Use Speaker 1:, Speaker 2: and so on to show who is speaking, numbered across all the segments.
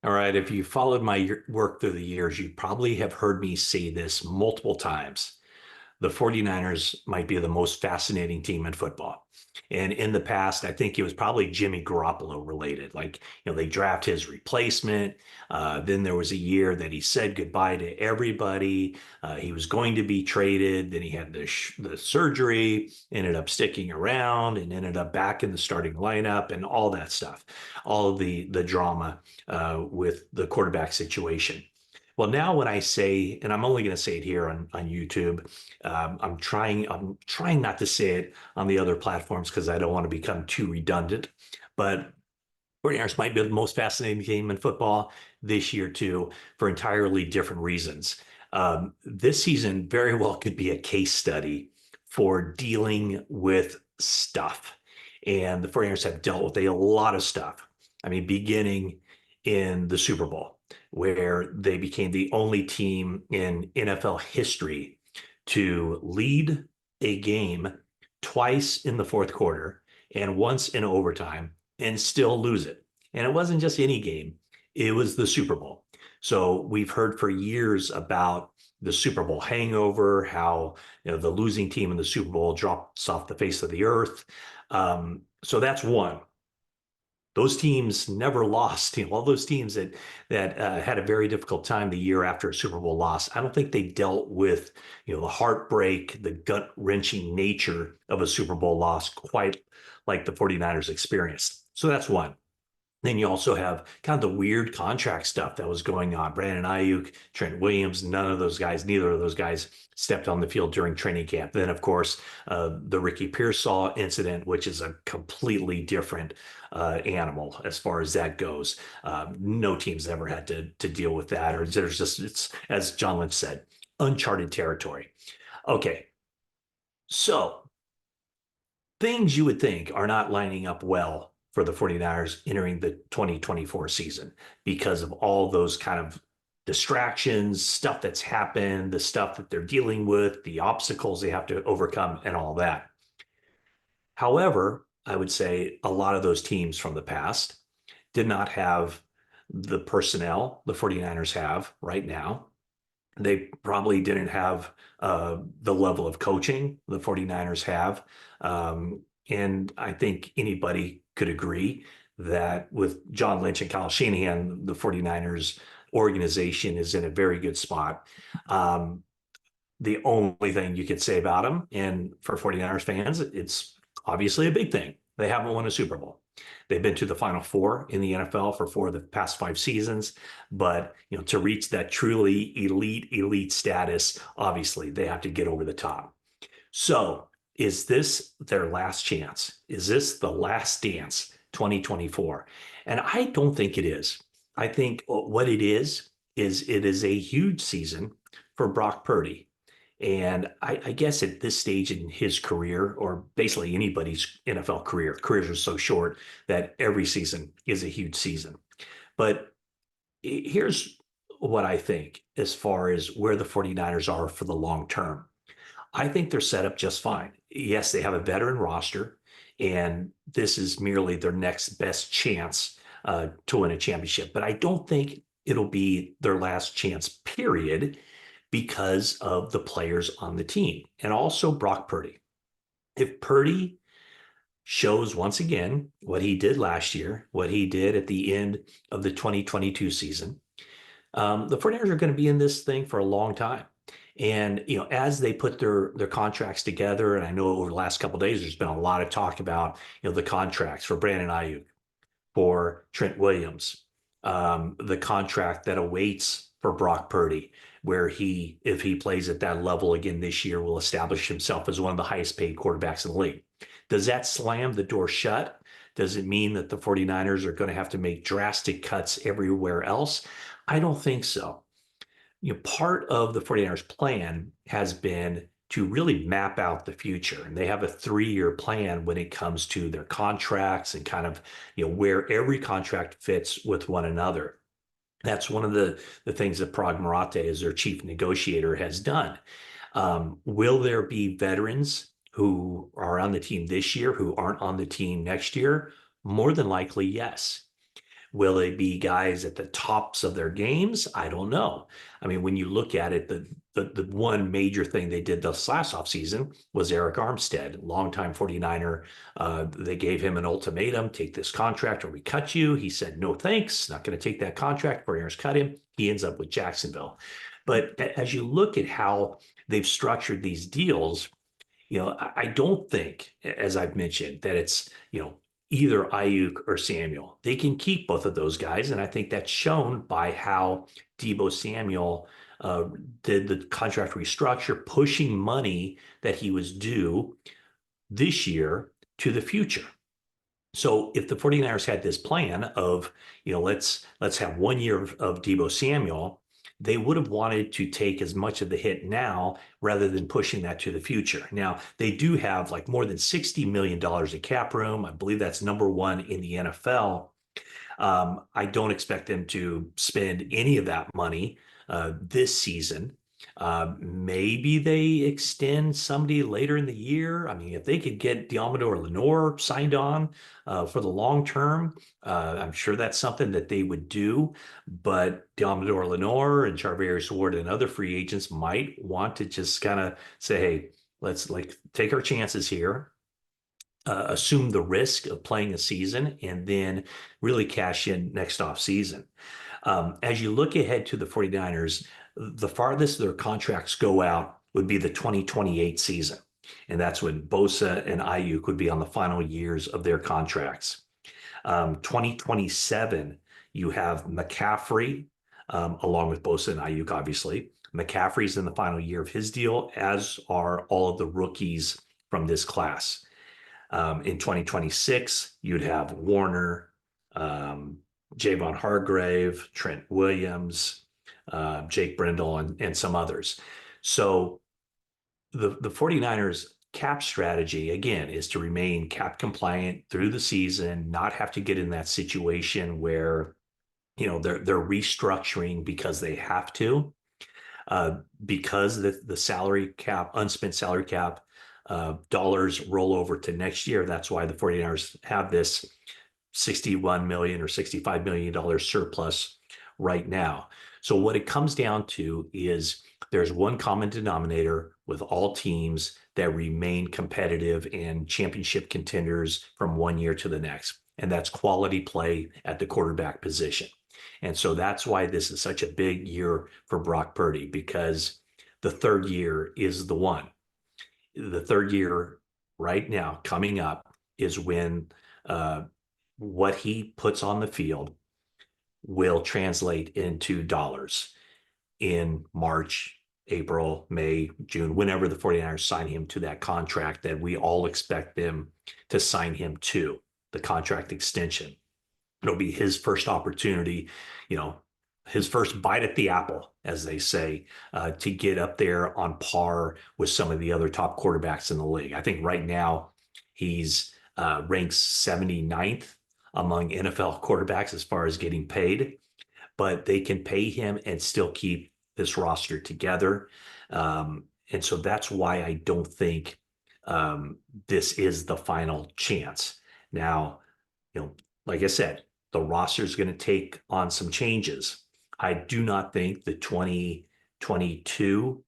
Speaker 1: All right, if you followed my work through the years, you probably have heard me say this multiple times. The 49ers might be the most fascinating team in football. And in the past, I think it was probably Jimmy Garoppolo related. They draft his replacement. Then there was a year that he said goodbye to everybody. He was going to be traded. Then he had the surgery, ended up sticking around and ended up back in the starting lineup and all that stuff, all the drama with the quarterback situation. Well, now when I say, and I'm only going to say it here on YouTube, I'm trying not to say it on the other platforms because I don't want to become too redundant. But 49ers might be the most fascinating game in football this year too, for entirely different reasons. This season very well could be a case study for dealing with stuff. And the 49ers have dealt with a lot of stuff. I mean, beginning in the Super Bowl, where they became the only team in NFL history to lead a game twice in the fourth quarter and once in overtime and still lose it. And it wasn't just any game, it was the Super Bowl. So we've heard for years about the Super Bowl hangover, how the losing team in the Super Bowl drops off the face of the earth. So that's one. Those teams never lost. All those teams that had a very difficult time the year after a Super Bowl loss. I don't think they dealt with the heartbreak, the gut wrenching nature of a Super Bowl loss quite like the 49ers experienced. So that's one. Then you also have kind of the weird contract stuff that was going on. Brandon Ayuk, Trent Williams, neither of those guys stepped on the field during training camp. Then, of course, the Ricky Pearsall incident, which is a completely different animal as far as that goes. No team's ever had to deal with that, or it's, as John Lynch said, uncharted territory. Okay, so things you would think are not lining up well for the 49ers entering the 2024 season because of all those kind of distractions, stuff that's happened, the stuff that they're dealing with, the obstacles they have to overcome, and all that. However, I would say a lot of those teams from the past did not have the personnel the 49ers have right now. They probably didn't have the level of coaching the 49ers have. And I think anybody could agree that with John Lynch and Kyle Shanahan, the 49ers organization is in a very good spot. Um, the only thing you could say about them, and for 49ers fans, it's obviously a big thing. They haven't won a Super Bowl. They've been to the Final Four in the NFL for 4 of the past 5 seasons, but to reach that truly elite status, obviously they have to get over the top. So, is this their last chance? Is this the last dance 2024? And I don't think it is. I think what it is it is a huge season for Brock Purdy. And I guess at this stage in his career, or basically anybody's NFL career, careers are so short that every season is a huge season. But here's what I think as far as where the 49ers are for the long term. I think they're set up just fine. Yes, they have a veteran roster, and this is merely their next best chance to win a championship. But I don't think it'll be their last chance, period, because of the players on the team and also Brock Purdy. If Purdy shows once again what he did last year, what he did at the end of the 2022 season, the 49ers are going to be in this thing for a long time. And as they put their contracts together, and I know over the last couple of days, there's been a lot of talk about the contracts for Brandon Ayuk, for Trent Williams, the contract that awaits for Brock Purdy, where if he plays at that level again this year, will establish himself as one of the highest paid quarterbacks in the league. Does that slam the door shut? Does it mean that the 49ers are going to have to make drastic cuts everywhere else? I don't think so. Part of the 49ers plan has been to really map out the future. And they have a 3-year plan when it comes to their contracts and kind of, where every contract fits with one another. That's one of the things that Paraag Marathe, as their chief negotiator, has done. Will there be veterans who are on the team this year who aren't on the team next year? More than likely, yes. Will they be guys at the tops of their games? I don't know. I mean, when you look at it, the one major thing they did this last offseason was Eric Armstead, longtime 49er. They gave him an ultimatum, take this contract or we cut you. He said, no, thanks, not going to take that contract. 49ers cut him. He ends up with Jacksonville. But as you look at how they've structured these deals, I don't think, as I've mentioned, that it's, either Ayuk or Samuel. They can keep both of those guys. And I think that's shown by how Deebo Samuel did the contract restructure, pushing money that he was due this year to the future. So if the 49ers had this plan of, let's have 1 year of Deebo Samuel, they would have wanted to take as much of the hit now rather than pushing that to the future. Now, they do have like more than $60 million of cap room. I believe that's number one in the NFL. I don't expect them to spend any of that money this season. Maybe they extend somebody later in the year. I mean, if they could get Diamador Lenore signed on for the long term, I'm sure that's something that they would do. But Diamador Lenore and Charvarius Ward and other free agents might want to just kind of say, hey, let's like take our chances here. Assume the risk of playing a season and then really cash in next off season. As you look ahead to the 49ers, the farthest their contracts go out would be the 2028 season. And that's when Bosa and Ayuk would be on the final years of their contracts. 2027, you have McCaffrey, along with Bosa and Ayuk, obviously. McCaffrey's in the final year of his deal, as are all of the rookies from this class. In 2026, you'd have Warner, Javon Hargrave, Trent Williams, Jake Brendel, and some others. So the 49ers cap strategy, again, is to remain cap compliant through the season, not have to get in that situation where, they're restructuring because they have to, because the salary cap, unspent salary cap, dollars roll over to next year. That's why the 49ers have this $61 million or $65 million surplus right now. So what it comes down to is there's one common denominator with all teams that remain competitive and championship contenders from 1 year to the next, and that's quality play at the quarterback position. And so that's why this is such a big year for Brock Purdy, because the third year is the one. The third year right now coming up is when what he puts on the field will translate into dollars in March, April, May, June, whenever the 49ers sign him to that contract that we all expect them to sign him to, the contract extension. It'll be his first opportunity, his first bite at the apple, as they say, to get up there on par with some of the other top quarterbacks in the league. I think right now he's ranks 79th among NFL quarterbacks as far as getting paid, but they can pay him and still keep this roster together. And so that's why I don't think this is the final chance. Now, like I said, the roster is going to take on some changes. I do not think the 2022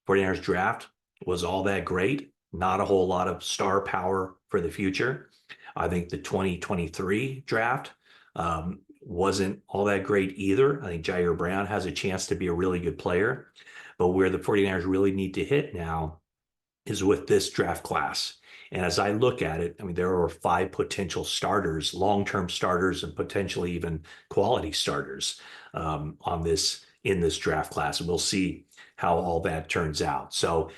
Speaker 1: 49ers draft was all that great. Not a whole lot of star power for the future. I think the 2023 draft wasn't all that great either. I think Jair Brown has a chance to be a really good player. But where the 49ers really need to hit now is with this draft class. And as I look at it, I mean, there are 5 potential starters, long-term starters, and potentially even quality starters in this draft class. And we'll see how all that turns out. So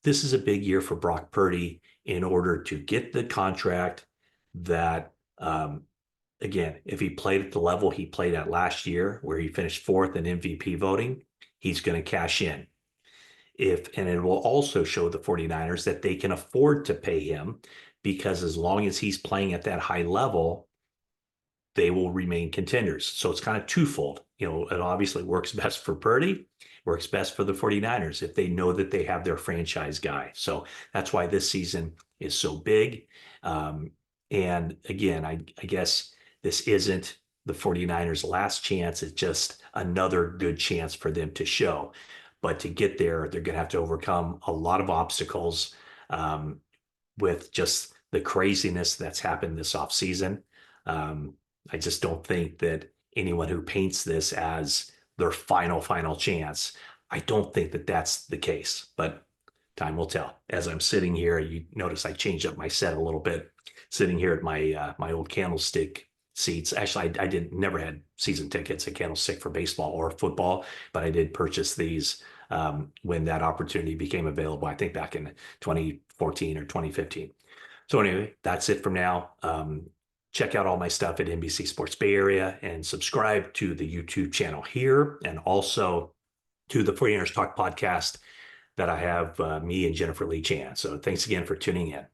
Speaker 1: this is a big year for Brock Purdy in order to get the contract that, again, if he played at the level he played at last year, where he finished 4th in MVP voting, he's going to cash in. And it will also show the 49ers that they can afford to pay him, because as long as he's playing at that high level, they will remain contenders. So it's kind of twofold. It obviously works best for Purdy, works best for the 49ers if they know that they have their franchise guy. So that's why this season is so big. And again, I guess this isn't the 49ers' last chance is just another good chance for them to show. But to get there, they're going to have to overcome a lot of obstacles um, with just the craziness that's happened this offseason. Um, I just don't think that anyone who paints this as their final chance, I don't think that that's the case. But time will tell. As I'm sitting here, you notice I changed up my set a little bit. Sitting here at my old Candlestick seats. Actually, I didn't never had season tickets at Candlestick for baseball or football, but I did purchase these when that opportunity became available. I think back in 2014 or 2015. So anyway, that's it from now. Check out all my stuff at NBC Sports Bay Area and subscribe to the YouTube channel here and also to the 49ers Talk podcast that I have me and Jennifer Lee Chan. So thanks again for tuning in.